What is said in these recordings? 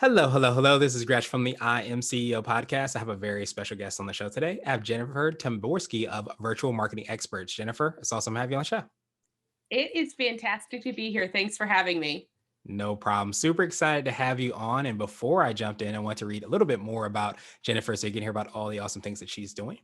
Hello, hello, hello. This is Gresh from the I Am CEO podcast. I have a very special guest on the show today. I have Jennifer Tamborski of Virtual Marketing Experts. Jennifer, it's awesome to have you on the show. It is fantastic to be here. Thanks for having me. No problem. Super excited to have you on. And before I jumped in, I want to read a little bit more about Jennifer so you can hear about all the awesome things that she's doing.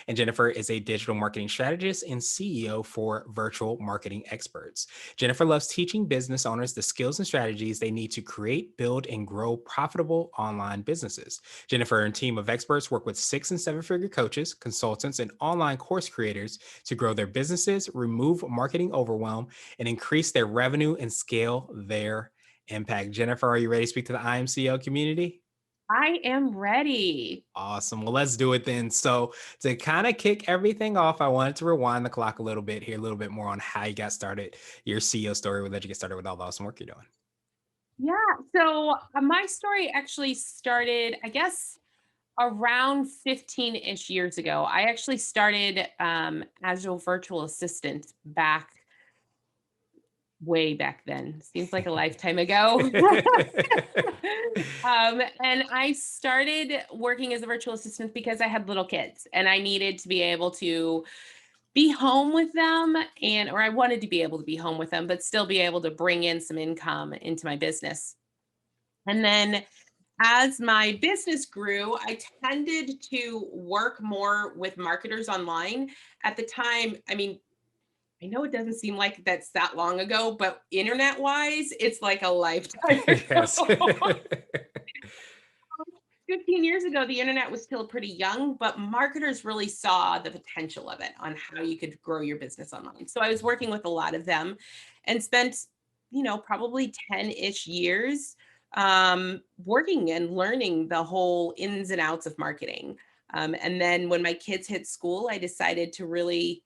And Jennifer is a digital marketing strategist and CEO for Virtual Marketing Experts. Jennifer loves teaching business owners the skills and strategies they need to create, build, and grow profitable online businesses. Jennifer and team of experts work with 6 and 7 figure coaches, consultants, and online course creators to grow their businesses, remove marketing overwhelm, and increase their revenue and scale their impact. Jennifer, are you ready to speak to the IMCO community? I am ready. Awesome. Well, let's do it then. So, to kind of kick everything off, I wanted to rewind the clock a little bit, hear a little bit more on how you got started, your CEO story, would let you get started with all the awesome work you're doing. Yeah. My story actually started, I guess, around 15-ish years ago. I actually started as a virtual assistant way back then. Seems like a lifetime ago. And I started working as a virtual assistant because I had little kids and I needed to be able to be home with them or I wanted to be able to be home with them, but still be able to bring in some income into my business. And then as my business grew, I tended to work more with marketers online. At the time, I mean, I know it doesn't seem like that's that long ago, but internet wise, it's like a lifetime Yes. ago. 15 years ago, the internet was still pretty young, but marketers really saw the potential of it on how you could grow your business online. So I was working with a lot of them and spent, probably 10-ish years working and learning the whole ins and outs of marketing. And then when my kids hit school, I decided to really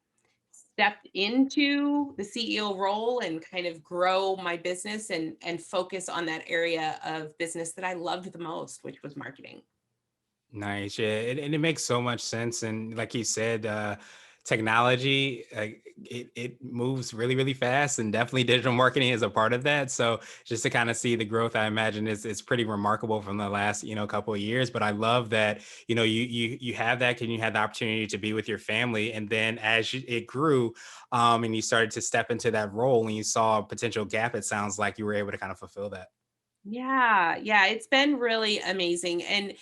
step into the CEO role and kind of grow my business and focus on that area of business that I loved the most, which was marketing. Nice. Yeah. And it makes so much sense. And like you said, technology, it moves really, really fast. And definitely digital marketing is a part of that. So just to kind of see the growth, I imagine is pretty remarkable from the last, couple of years. But I love that, you have that and you had the opportunity to be with your family. And then as it grew, and you started to step into that role and you saw a potential gap, it sounds like you were able to kind of fulfill that. Yeah, it's been really amazing. And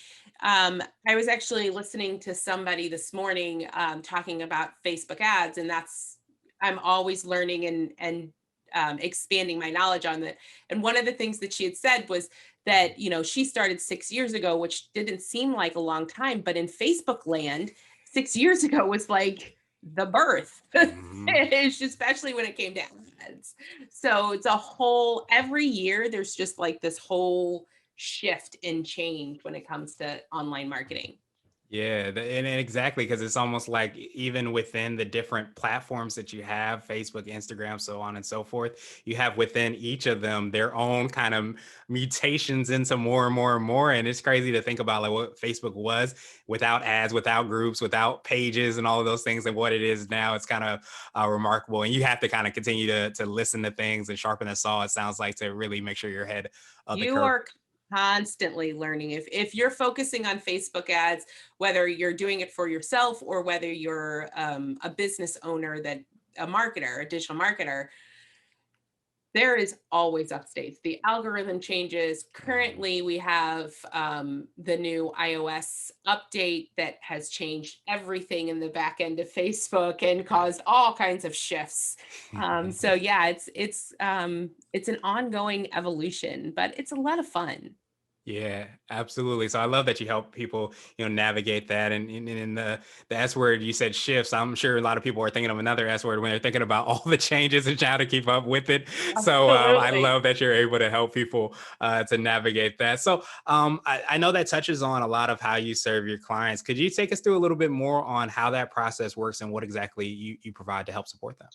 I was actually listening to somebody this morning talking about Facebook ads, and I'm always learning and expanding my knowledge on that. And one of the things that she had said was that she started 6 years ago, which didn't seem like a long time, but in Facebook land, 6 years ago was like the birth, Mhm. especially when it came to ads. So it's a whole every year there's just like this whole shift and change when it comes to online marketing. Yeah, and exactly because it's almost like even within the different platforms that you have, Facebook, Instagram, so on and so forth, you have within each of them their own kind of mutations into more and more and more. And it's crazy to think about like what Facebook was without ads, without groups, without pages, and all of those things, and what it is now. It's kind of remarkable, and you have to kind of continue to listen to things and sharpen the saw. It sounds like to really make sure you're ahead of the You curve. are constantly learning. If you're focusing on Facebook ads, whether you're doing it for yourself or whether you're a business owner a marketer, a digital marketer, there is always updates. The algorithm changes. Mhm. Currently, we have the new iOS update that has changed everything in the back end of Facebook and caused all kinds of shifts. So yeah, it's an ongoing evolution, but it's a lot of fun. Yeah, absolutely. So I love that you help people, navigate that. And the S word you said shifts. I'm sure a lot of people are thinking of another S word when they're thinking about all the changes and how to keep up with it. So I Absolutely. love that you're able to help people to navigate that. So I know that touches on a lot of how you serve your clients. Could you take us through a little bit more on how that process works and what exactly you provide to help support them?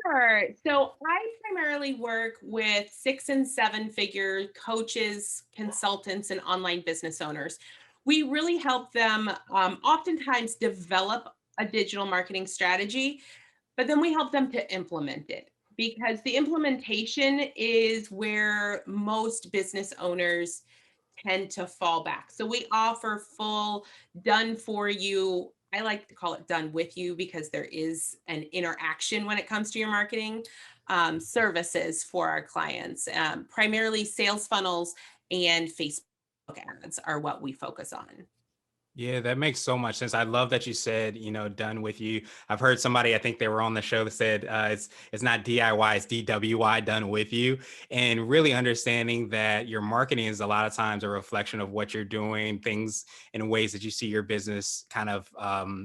Sure. So I primarily work with 6 and 7 figure coaches, consultants, and online business owners. We really help them oftentimes develop a digital marketing strategy, but then we help them to implement it because the implementation is where most business owners tend to fall back. So we offer full done for you. I like to call it done with you because there is an interaction when it comes to your marketing services for our clients. Primarily sales funnels and Facebook ads are what we focus on. Yeah, that makes so much sense. I love that you said, done with you. I've heard somebody, I think they were on the show that said it's not DIY, it's DWI, done with you. And really understanding that your marketing is a lot of times a reflection of what you're doing, things in ways that you see your business kind of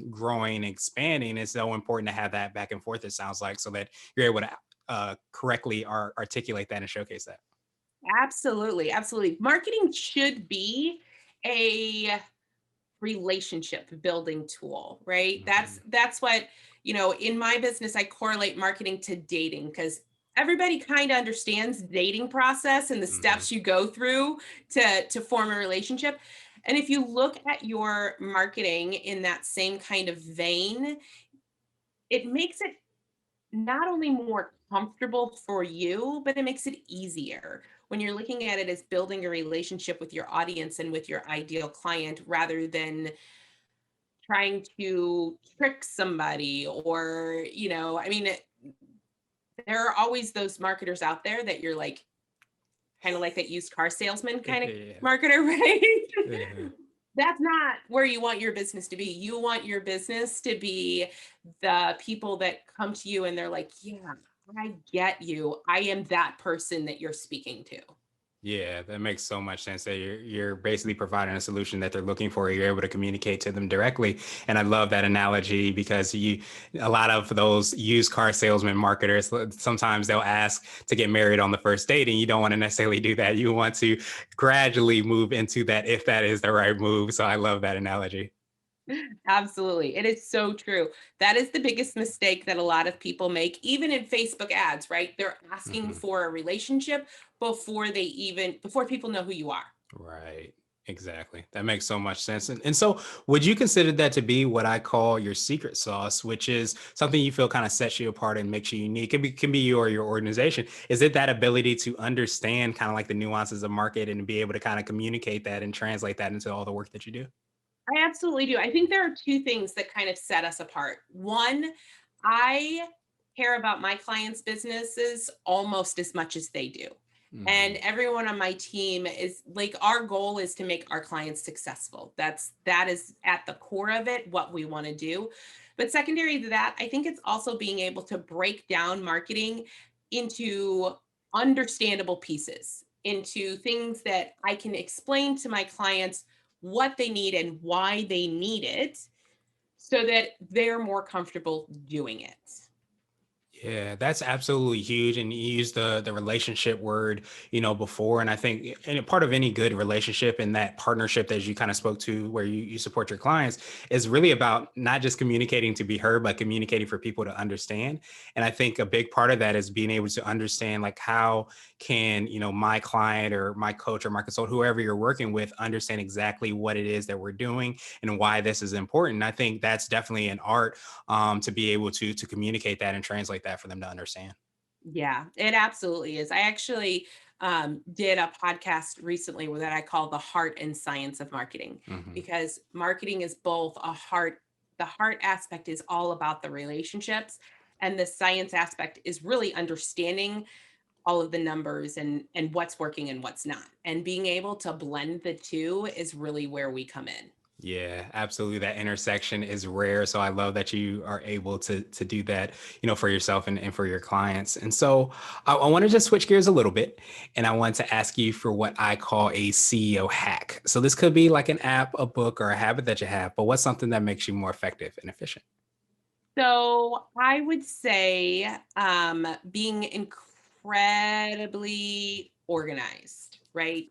growing, expanding. It's so important to have that back and forth, it sounds like, so that you're able to correctly articulate that and showcase that. Absolutely, absolutely. Marketing should be a relationship building tool, right? Mhm, That's what, in my business I correlate marketing to dating because everybody kind of understands dating process and the mhm. steps you go through to form a relationship. And if you look at your marketing in that same kind of vein, it makes it not only more comfortable for you, but it makes it easier when you're looking at it as building a relationship with your audience and with your ideal client rather than trying to trick somebody or, I mean, there are always those marketers out there that you're like, kind of like that used car salesman kind of Yeah. marketer, right? Yeah. That's not where you want your business to be. You want your business to be the people that come to you and they're like, yeah, I get you. I am that person that you're speaking to. Yeah, that makes so much sense that you're basically providing a solution that they're looking for. You're able to communicate to them directly. And I love that analogy because a lot of those used car salesman marketers, sometimes they'll ask to get married on the first date, and you don't want to necessarily do that. You want to gradually move into that if that is the right move. So I love that analogy. Absolutely. It is so true. That is the biggest mistake that a lot of people make, even in Facebook ads, right? They're asking Mhm. for a relationship before people know who you are. Right. Exactly. That makes so much sense. And so, would you consider that to be what I call your secret sauce, which is something you feel kind of sets you apart and makes you unique? It can be you or your organization. Is it that ability to understand kind of like the nuances of market and be able to kind of communicate that and translate that into all the work that you do? I absolutely do. I think there are two things that kind of set us apart. One, I care about my clients' businesses almost as much as they do. And Hmm. everyone on my team is like our goal is to make our clients successful. That is at the core of it, what we want to do. But secondary to that, I think it's also being able to break down marketing into understandable pieces, into things that I can explain to my clients what they need and why they need it so that they're more comfortable doing it. Yeah, that's absolutely huge. And you used the relationship word, before. And I think and a part of any good relationship and that partnership that you kind of spoke to where you support your clients is really about not just communicating to be heard, but communicating for people to understand. And I think a big part of that is being able to understand like how can, my client or my coach or my consultant, whoever you're working with, understand exactly what it is that we're doing and why this is important. And I think that's definitely an art to be able to communicate that and translate that for them to understand. Yeah, it absolutely is. I actually did a podcast recently that I call the heart and science of marketing Hmm. because marketing is both the heart aspect is all about the relationships, and the science aspect is really understanding all of the numbers and what's working and what's not. And being able to blend the two is really where we come in. Yeah, absolutely. That intersection is rare. So I love that you are able to do that, for yourself and for your clients. And so I want to just switch gears a little bit. And I want to ask you for what I call a CEO hack. So this could be like an app, a book, or a habit that you have, but what's something that makes you more effective and efficient? So I would say being incredibly organized, right?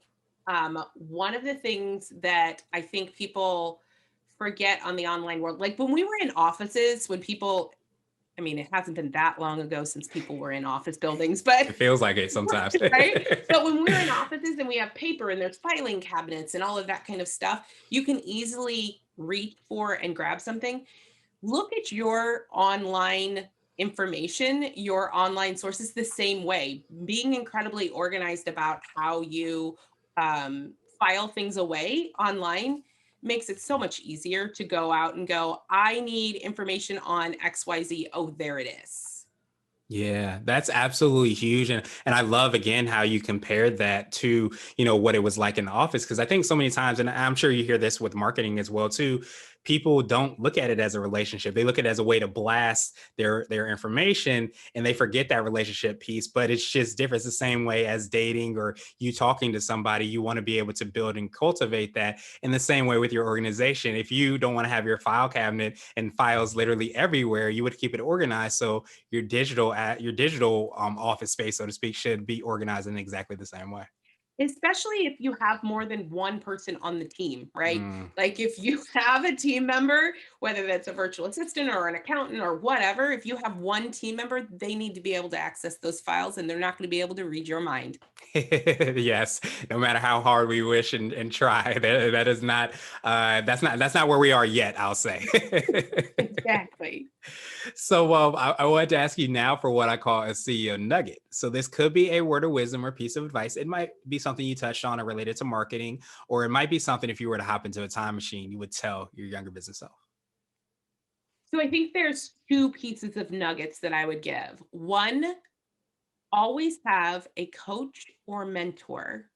One of the things that I think people forget on the online world, like when we were in offices, when people, I mean, it hasn't been that long ago since people were in office buildings, but It feels like it sometimes. right? But when we're in offices and we have paper and there's filing cabinets and all of that kind of stuff, you can easily reach for and grab something. Look at your online information, your online sources the same way, being incredibly organized about how you file things away online makes it so much easier to go out and go, I need information on XYZ. Oh, there it is. Yeah, that's absolutely huge. And I love again how you compared that to, what it was like in the office. Cause I think so many times, and I'm sure you hear this with marketing as well too, people don't look at it as a relationship. They look at it as a way to blast their information and they forget that relationship piece. But it's just different. It's the same way as dating or you talking to somebody. You want to be able to build and cultivate that in the same way with your organization. If you don't want to have your file cabinet and files literally everywhere, you would keep it organized. So your digital office space, so to speak, should be organized in exactly the same way. Especially if you have more than one person on the team, right? Mm. Like if you have a team member, whether that's a virtual assistant or an accountant or whatever, if you have one team member, they need to be able to access those files and they're not going to be able to read your mind. Yes, no matter how hard we wish and try, that is not that's not where we are yet, I'll say. Exactly. So I wanted to ask you now for what I call a CEO nugget. So this could be a word of wisdom or piece of advice. It might be something you touched on or related to marketing, or it might be something if you were to hop into a time machine, you would tell your younger business self. So I think there's two pieces of nuggets that I would give. One, always have a coach or mentor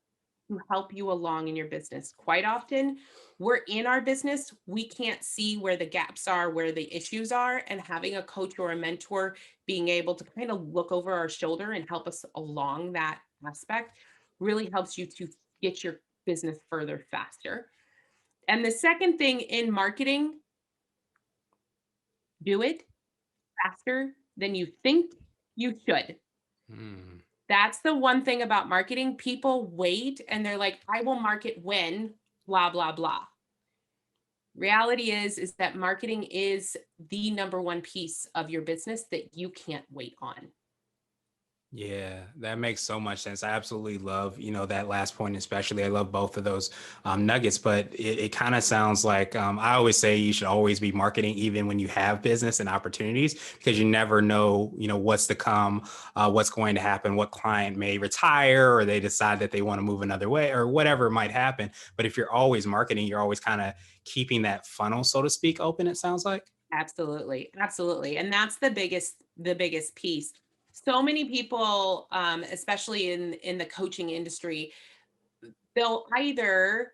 who help you along in your business. Quite often, we're in our business, we can't see where the gaps are, where the issues are, and having a coach or a mentor being able to kind of look over our shoulder and help us along that aspect really helps you to get your business further faster. And the second thing in marketing, do it faster than you think you should. Hmm. That's the one thing about marketing. People wait and they're like, I will market when blah, blah, blah. Reality is that marketing is the number one piece of your business that you can't wait on. Yeah, that makes so much sense. I absolutely love, that last point, especially. I love both of those nuggets, but it kind of sounds like I always say you should always be marketing even when you have business and opportunities because you never know, what's to come, what's going to happen, what client may retire or they decide that they want to move another way or whatever might happen. But if you're always marketing, you're always kind of keeping that funnel, so to speak, open, it sounds like. Absolutely. Absolutely. And that's the biggest piece. So many people, especially in the coaching industry, they'll either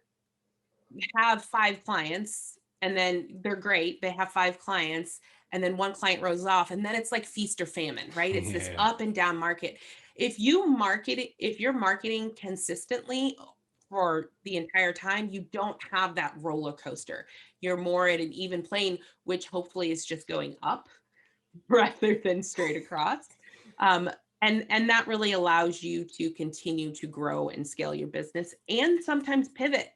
have 5 clients and then they're great. They have 5 clients and then one client rolls off and then it's like feast or famine, right? It's this Yeah. up and down market. If you're marketing consistently for the entire time, you don't have that roller coaster. You're more at an even plane, which hopefully is just going up rather than straight across. Um, and that really allows you to continue to grow and scale your business and sometimes pivot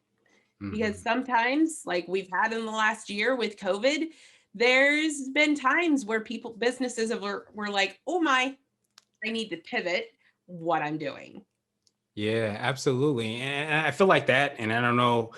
because Mhm. sometimes like we've had in the last year with COVID, there's been times where businesses were like, oh my, I need to pivot what I'm doing. Yeah, absolutely. And I feel like that, and I don't know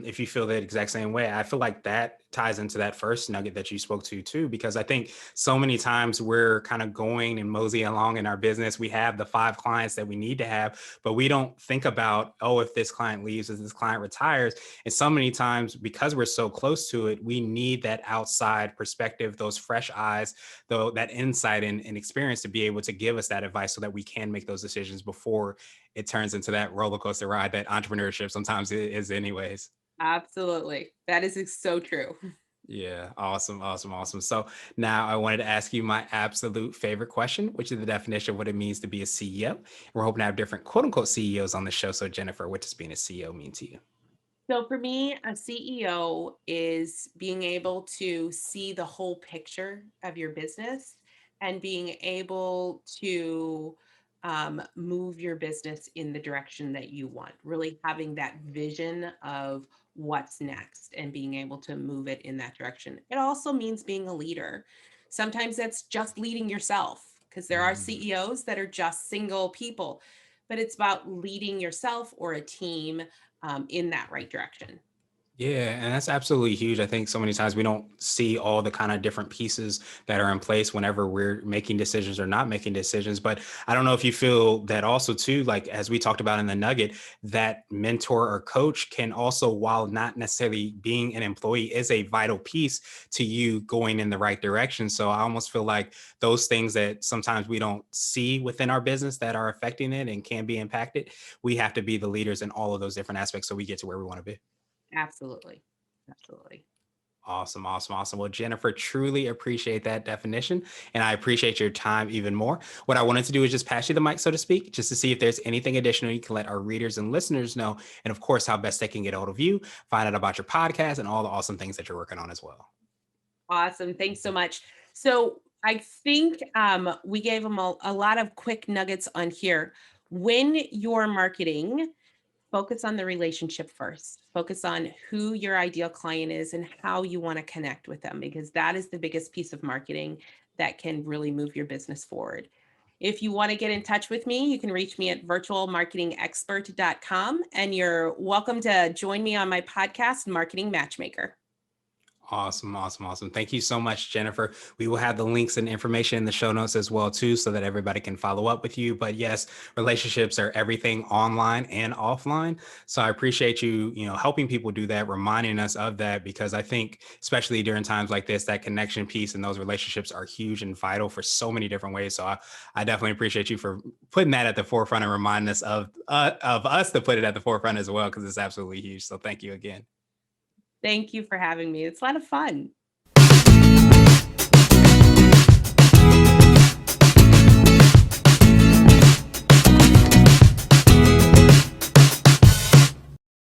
if you feel that exact same way. I feel like that ties into that first nugget that you spoke to too, because I think so many times we're kind of going and moseying along in our business. We have the 5 clients that we need to have, but we don't think about, oh, if this client leaves, if this client retires. And so many times, because we're so close to it, we need that outside perspective, those fresh eyes, though that insight and experience to be able to give us that advice so that we can make those decisions before it turns into that roller coaster ride that entrepreneurship sometimes is anyways. Absolutely. That is so true. Yeah, awesome, awesome, awesome. So now I wanted to ask you my absolute favorite question, which is the definition of what it means to be a CEO. We're hoping to have different quote unquote CEOs on the show. So Jennifer, what does being a CEO mean to you? So for me, a CEO is being able to see the whole picture of your business and being able to move your business in the direction that you want. Really having that vision of what's next and being able to move it in that direction. It also means being a leader. Sometimes that's just leading yourself because there are Mm. CEOs that are just single people, but it's about leading yourself or a team in that right direction. Yeah, and that's absolutely huge. I think so many times we don't see all the kind of different pieces that are in place whenever we're making decisions or not making decisions. But I don't know if you feel that also too, like as we talked about in the Nugget, that mentor or coach can also, while not necessarily being an employee, is a vital piece to you going in the right direction. So I almost feel like those things that sometimes we don't see within our business that are affecting it and can be impacted, we have to be the leaders in all of those different aspects so we get to where we want to be. Absolutely. Absolutely. Awesome, awesome, awesome. Well, Jennifer, truly appreciate that definition. And I appreciate your time even more. What I wanted to do is just pass you the mic, so to speak, just to see if there's anything additional you can let our readers and listeners know. And of course, how best they can get a hold of you, find out about your podcast, and all the awesome things that you're working on as well. Awesome. Thanks so much. So I think we gave them a lot of quick nuggets on here. When you're marketing, focus on the relationship first. Focus on who your ideal client is and how you want to connect with them, because that is the biggest piece of marketing that can really move your business forward. If you want to get in touch with me, you can reach me at virtualmarketingexpert.com, and you're welcome to join me on my podcast, Marketing Matchmaker. Awesome, awesome, awesome. Thank you so much, Jennifer. We will have the links and information in the show notes as well, too, so that everybody can follow up with you. But yes, relationships are everything online and offline. So I appreciate you, helping people do that, reminding us of that, because I think, especially during times like this, that connection piece and those relationships are huge and vital for so many different ways. So I definitely appreciate you for putting that at the forefront and reminding us of us to put it at the forefront as well, because it's absolutely huge. So thank you again. Thank you for having me. It's a lot of fun.